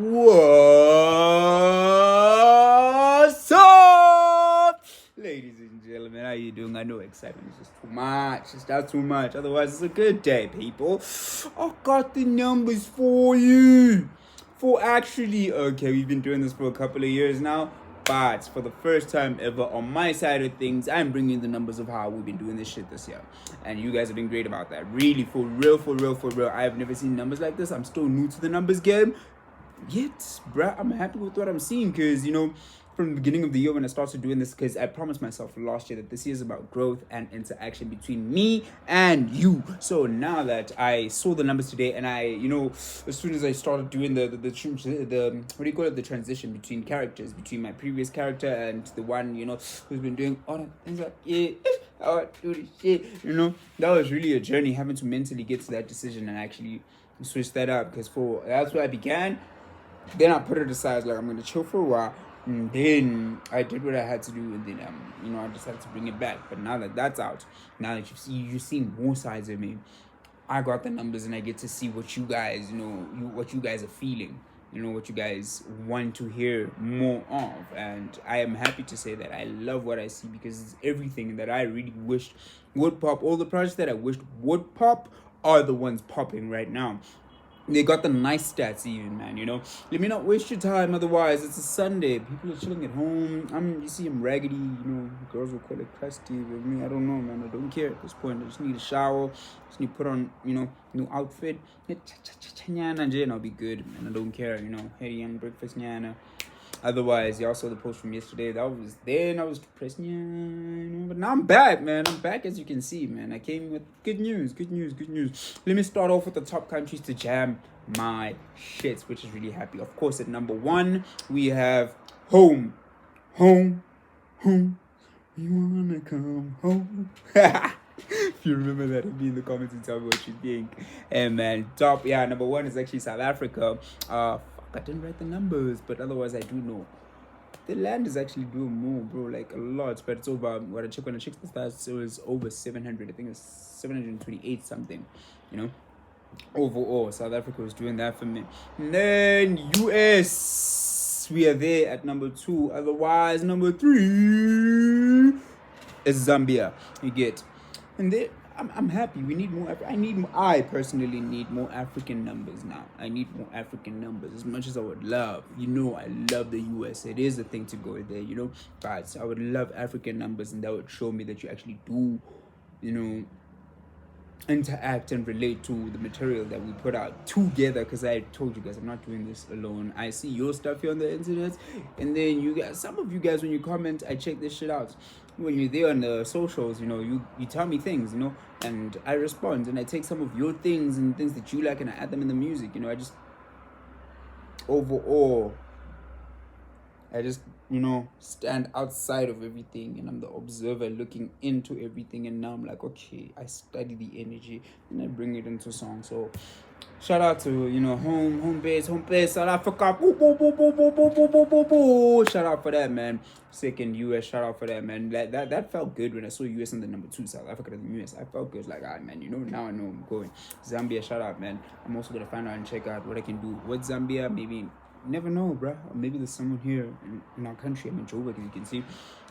What's up, ladies and gentlemen? How you doing? I know excitement is just too much. It's not too much. Otherwise, it's a good day, people. I got the numbers for you. Okay, we've been doing this for a couple of years now. But for the first time ever on my side of things, I'm bringing the numbers of how we've been doing this shit this year. And you guys have been great about that. Really, for real. I have never seen numbers like this. I'm still new to the numbers game. Yet, bruh, I'm happy with what I'm seeing because, from the beginning of the year when I started doing this, because I promised myself last year that this year is about growth and interaction between me and you. So now that I saw the numbers today and I, as soon as I started doing the what do you call it, the transition between characters, between my previous character and the one, who's been doing all the things like, do this shit, that was really a journey having to mentally get to that decision and actually switch that up because that's where I began. Then I put it aside, like I'm gonna chill for a while, and then I did what I had to do, and then I decided to bring it back. But now that that's out, now that you're seeing more sides of me, I got the numbers, and I get to see what you guys, what you guys are feeling, what you guys want to hear more of, and I am happy to say that I love what I see because it's everything that I really wished would pop. All the projects that I wished would pop are the ones popping right now. They got the nice stats even, man, Let me not waste your time, otherwise it's a Sunday. People are chilling at home. You see them raggedy, girls will call it crusty. With me, I don't know, man. I don't care at this point. I just need a shower. Just need to put on, new outfit. And I'll be good, man. I don't care, Hey, young breakfast, nyana. Otherwise, y'all saw the post from yesterday. I was depressed, but now I'm back, man. I'm back, as you can see, man. I came with good news. Let me start off with the top countries to jam my shits, which is really happy. Of course, at number 1, we have home. We wanna come home. If you remember that, it'll be in the comments and tell me what you think. And man, number 1 is actually South Africa. I didn't write the numbers, but otherwise I do know. The land is actually doing more, bro, like a lot. But it's over, when I checked the stats, it was over 700. I think it's 728 something, Overall, South Africa was doing that for me. And then US, we are there at number 2. Otherwise, number 3 is Zambia. You get. And then I'm happy. We need more. I personally need more African numbers now. I need more African numbers as much as I would love. I love the US. It is a thing to go there, But I would love African numbers, and that would show me that you actually do, interact and relate to the material that we put out together. Because I told you guys, I'm not doing this alone. I see your stuff here on the internet, and then some of you guys, when you comment, I check this shit out. When you're there on the socials, you tell me things, and I respond, and I take some of your things and things that you like, and I add them in the music. I just overall, stand outside of everything, and I'm the observer looking into everything, and now I'm like, okay, I study the energy and I bring it into song. So shout out to home base South Africa. Shout out for that, man. Second US, shout out for that, man. That felt good when I saw US in the number 2, South Africa than the US. I felt good, like, man, now I know I'm going. Zambia, shout out, man. I'm also gonna find out and check out what I can do with Zambia. Maybe, never know, bruh. Maybe there's someone here in our country. I'm in Joburg, as you can see.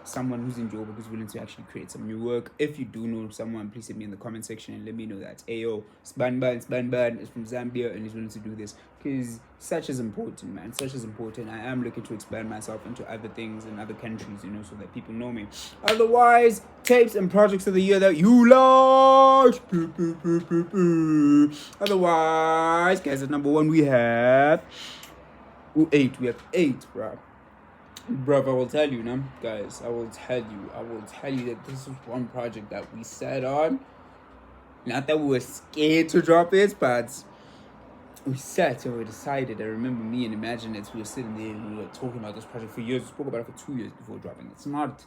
Someone who's in Joburg who's willing to actually create some new work. If you do know someone, please hit me in the comment section and let me know that. Ayo, Spanban is from Zambia and he's willing to do this. Because such is important, man. Such is important. I am looking to expand myself into other things and other countries, so that people know me. Otherwise, tapes and projects of the year that you like. Otherwise, guys, at number 1 we have 8. We have 8, bro. Bruv, I will tell you, guys. I will tell you that this is one project that we sat on. Not that we were scared to drop it, but we sat and we decided. I remember me and Imaginates, we were sitting there and we were talking about this project for years. We spoke about it for 2 years before dropping it. It's not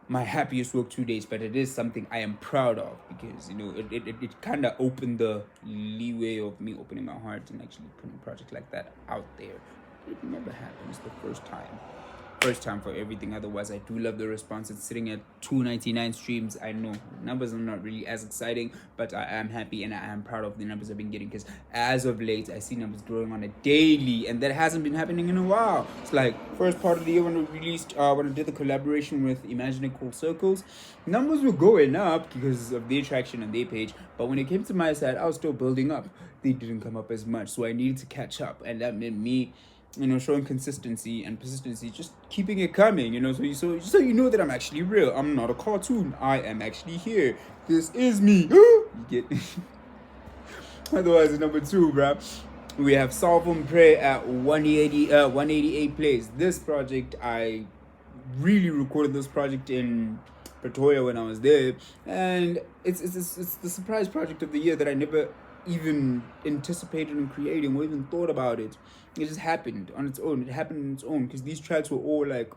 my happiest work to date, but it is something I am proud of because, it kind of opened the leeway of me opening my heart and actually putting a project like that out there. It never happens the first time. first time for everything. Otherwise, I do love the response. It's sitting at 299 streams. I know numbers are not really as exciting, but I am happy and I am proud of the numbers I've been getting, because as of late, I see numbers growing on a daily, and that hasn't been happening in a while. It's like first part of the year when we released, when I did the collaboration with Imagine It Called Circles, numbers were going up because of their traction on their page, but when it came to my side, I was still building up. They didn't come up as much, so I needed to catch up, and that meant me, showing consistency and persistency, just keeping it coming, so you know that I'm actually real. I'm not a cartoon. I am actually here. This is me. You get Otherwise, number 2, bruh, we have Solve and Pray at 188 plays. This project, I really recorded this project in Pretoria when I was there, and it's the surprise project of the year that I never even anticipated in creating or even thought about it. It just happened on its own. It happened on its own, because these tracks were all like,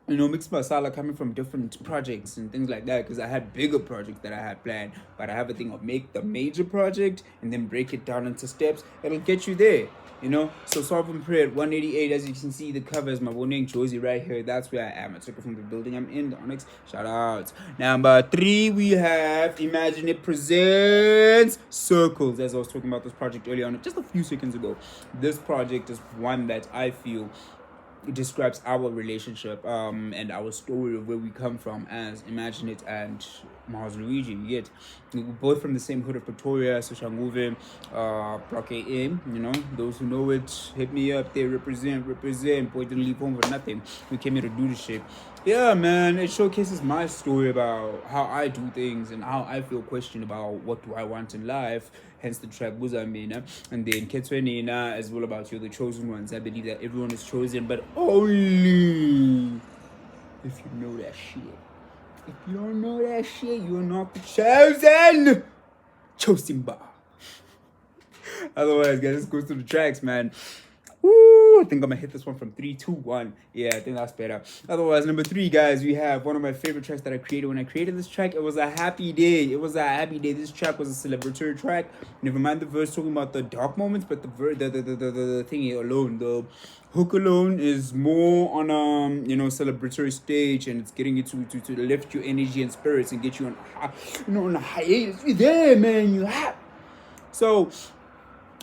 mixed masala coming from different projects and things like that, because I had bigger projects that I had planned, but I have a thing of make the major project and then break it down into steps. It'll get you there, So Solve and Pray at 188, as you can see, the cover is my Boneng Josie right here. That's where I am. I took it from the building I'm in, the Onyx. Shout out. Number 3, we have Imagine It Presents Circles. As I was talking about this project earlier on, just a few seconds ago. This project is one that I feel it describes our relationship and our story of where we come from as Imagine It and Mars Luigi. You get, we're both from the same hood of Pretoria, Soshanguve, Block AM. Those who know it, hit me up. They represent. Boy, didn't leave home for nothing. We came here to do this shit. Yeah, man, it showcases my story about how I do things and how I feel questioned about what do I want in life. Hence the track Buzamina. And then Ketwenina as well about you're the chosen ones. I believe that everyone is chosen, but only if you know that shit. If you don't know that shit, you're not the chosen. Chosimba. Otherwise, guys, let's go to the tracks, man. Woo, I think I'm gonna hit this one from 3, 2, 1. Yeah, I think that's better. Otherwise, number 3, guys, we have one of my favorite tracks that I created. When I created this track, it was a happy day. This track was a celebratory track. Never mind the verse talking about the dark moments, but the thingy alone, the hook alone is more on celebratory stage, and it's getting you to lift your energy and spirits and get you on a hiatus. You there, man, you hot. So,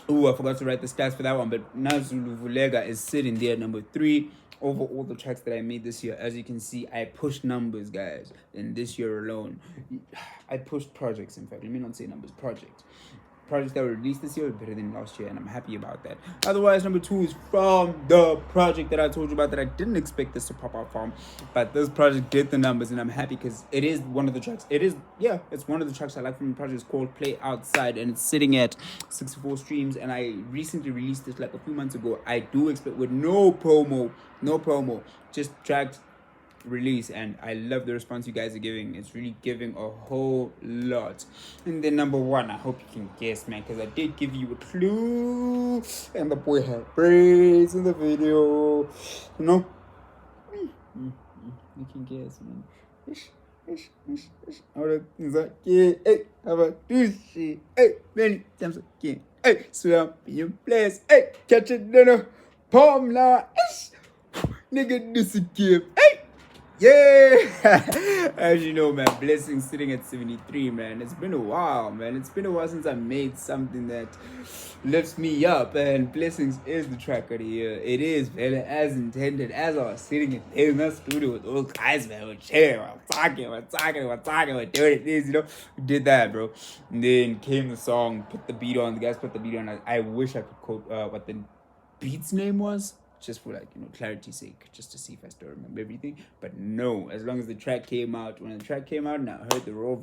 I forgot to write the stats for that one, but Nazulu Vulega is sitting there at number 3 over all the tracks that I made this year. As you can see, I pushed numbers, guys, and this year alone. I pushed projects, in fact. Let me not say numbers, projects. Projects that were released this year were better than last year, and I'm happy about that. Otherwise, number 2 is from the project that I told you about that I didn't expect this to pop out from, but this project did the numbers, and I'm happy because it is one of the tracks. It's one of the tracks I like from the project. It's called Play Outside, and it's sitting at 64 streams, and I recently released this like a few months ago. I do expect with no promo, just tracked release, and I love the response you guys are giving. It's really giving a whole lot. And then number 1, I hope you can guess, man, because I did give you a clue, and the boy had braids in the video. You can guess, man. All the things I get, hey, how about this shit? Hey, many times again. Hey, swim in your place. Hey, catch it, dinner. Palm now. Nigga, this a gift. Hey. Yeah, as you know, man, Blessings sitting at 73, man. It's been a while, man. It's been a while since I made something that lifts me up, and Blessings is the track of the year. It is, man, as intended. As I was sitting in the studio with those guys, man, we're chilling, we're talking, we're doing this, we did that, bro. And then came the song, put the beat on. The guys put the beat on. I wish I could quote what the beat's name was, just for clarity's sake, just to see if I still remember everything. But no, as long as the track came out, when the track came out and I heard the raw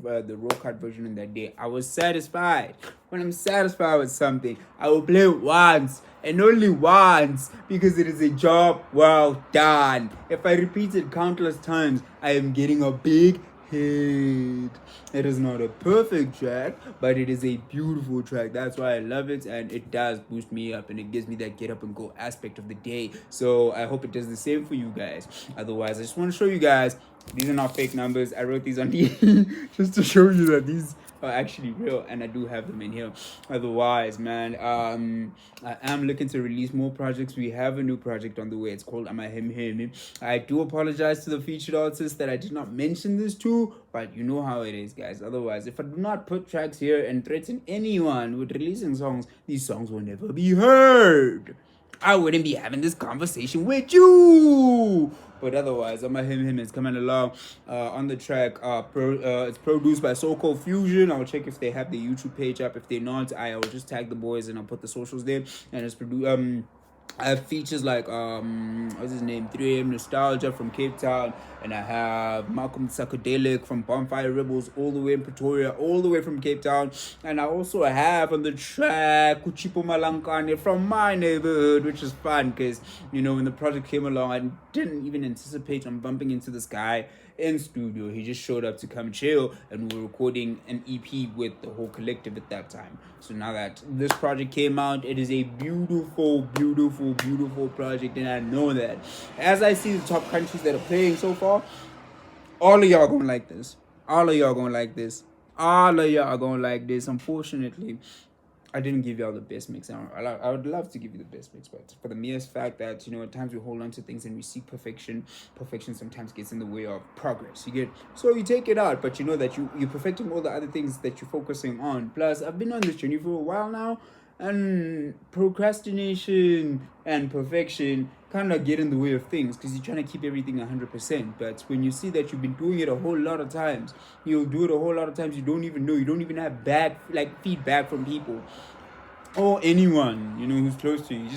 cut version in that day, I was satisfied. When I'm satisfied with something, I will play it once and only once, because it is a job well done. If I repeat it countless times, I am getting a big hit. It is not a perfect track, but it is a beautiful track. That's why I love it, and it does boost me up, and it gives me that get up and go aspect of the day. So I hope it does the same for you guys. Otherwise, I just want to show you guys These are not fake numbers. I wrote these on the just to show you that these are actually real, and I do have them in here. Otherwise, man, I am looking to release more projects. We have a new project on the way. It's called Am I Him Him. I do apologize to the featured artists that I did not mention this to, but you know how it is, guys. Otherwise, if I do not put tracks here and threaten anyone with releasing songs, these songs will never be heard. I wouldn't be having this conversation with you. But otherwise, I'm a him is coming along on the track. It's produced by So Called Fusion. I'll check if they have the YouTube page up. If they're not, I'll just tag the boys and I'll put the socials there. And it's produced. I have features like what's his name, 3AM Nostalgia from Cape Town, and I have Malcolm Psychedelic from Bonfire Rebels, all the way in Pretoria, all the way from Cape Town, and I also have on the track Kuchipo Malankane from my neighborhood, which is fun because when the project came along, I didn't even anticipate on bumping into this guy in studio. He just showed up to come chill, and we were recording an EP with the whole collective at that time. So now that this project came out, it is a beautiful, beautiful, beautiful project, and I know that as I see the top countries that are playing so far, all of y'all gonna like this. All of y'all gonna like this. All of y'all are gonna like this. Unfortunately, I didn't give y'all the best mix. I would love to give you the best mix, but for the merest fact that, at times we hold on to things and we seek perfection, perfection sometimes gets in the way of progress. You get, so you take it out, but you know that you're perfecting all the other things that you're focusing on. Plus, I've been on this journey for a while now, and procrastination and perfection kind of get in the way of things because you're trying to keep everything 100%. But when you see that you've been doing it a whole lot of times, you'll do it a whole lot of times, you don't even know, you don't even have bad feedback from people or anyone who's close to you.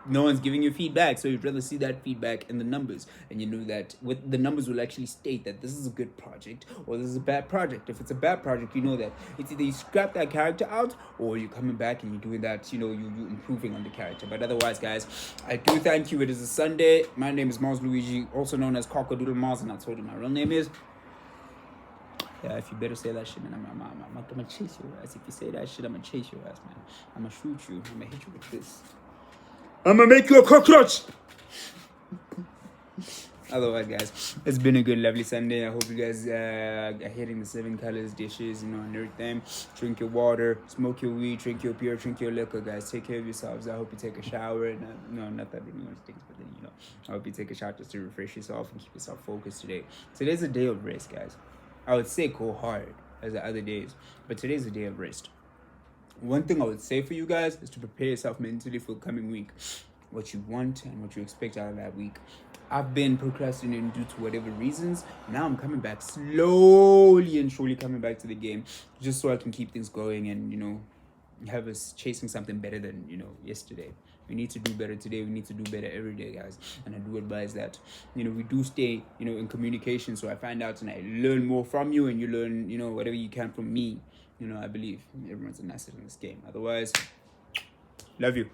No one's giving you feedback, so you'd rather see that feedback in the numbers, and you know that with the numbers will actually state that this is a good project or this is a bad project. If it's a bad project, you know that it's either you scrap that character out or you're coming back and you're doing that, you're improving on the character. But otherwise, guys, I do thank you. It is a Sunday. My name is Mars Luigi, also known as Cockadoodle Mars, and I told you my real name is. Yeah, if you better say that shit, man, I'm gonna chase your ass. If you say that shit, I'm gonna chase your ass, man. I'm gonna shoot you. I'm gonna hit you with this. I'm gonna make you a cockroach. Otherwise, guys, it's been a good, lovely Sunday. I hope you guys are hitting the 7 colors dishes, and everything. Drink your water, smoke your weed, drink your beer, drink your liquor, guys. Take care of yourselves. I hope you take a shower. Not that many things, but then, I hope you take a shower just to refresh yourself and keep yourself focused today. Today's a day of rest, guys. I would say go hard as the other days, but today's a day of rest. One thing I would say for you guys is to prepare yourself mentally for the coming week. What you want and what you expect out of that week. I've been procrastinating due to whatever reasons. Now I'm coming back slowly and surely coming back to the game just so I can keep things going and, have us chasing something better than, yesterday. We need to do better today. We need to do better every day, guys. And I do advise that, we do stay, in communication. So I find out and I learn more from you and you learn, whatever you can from me. I believe everyone's an asset in this game. Otherwise, love you.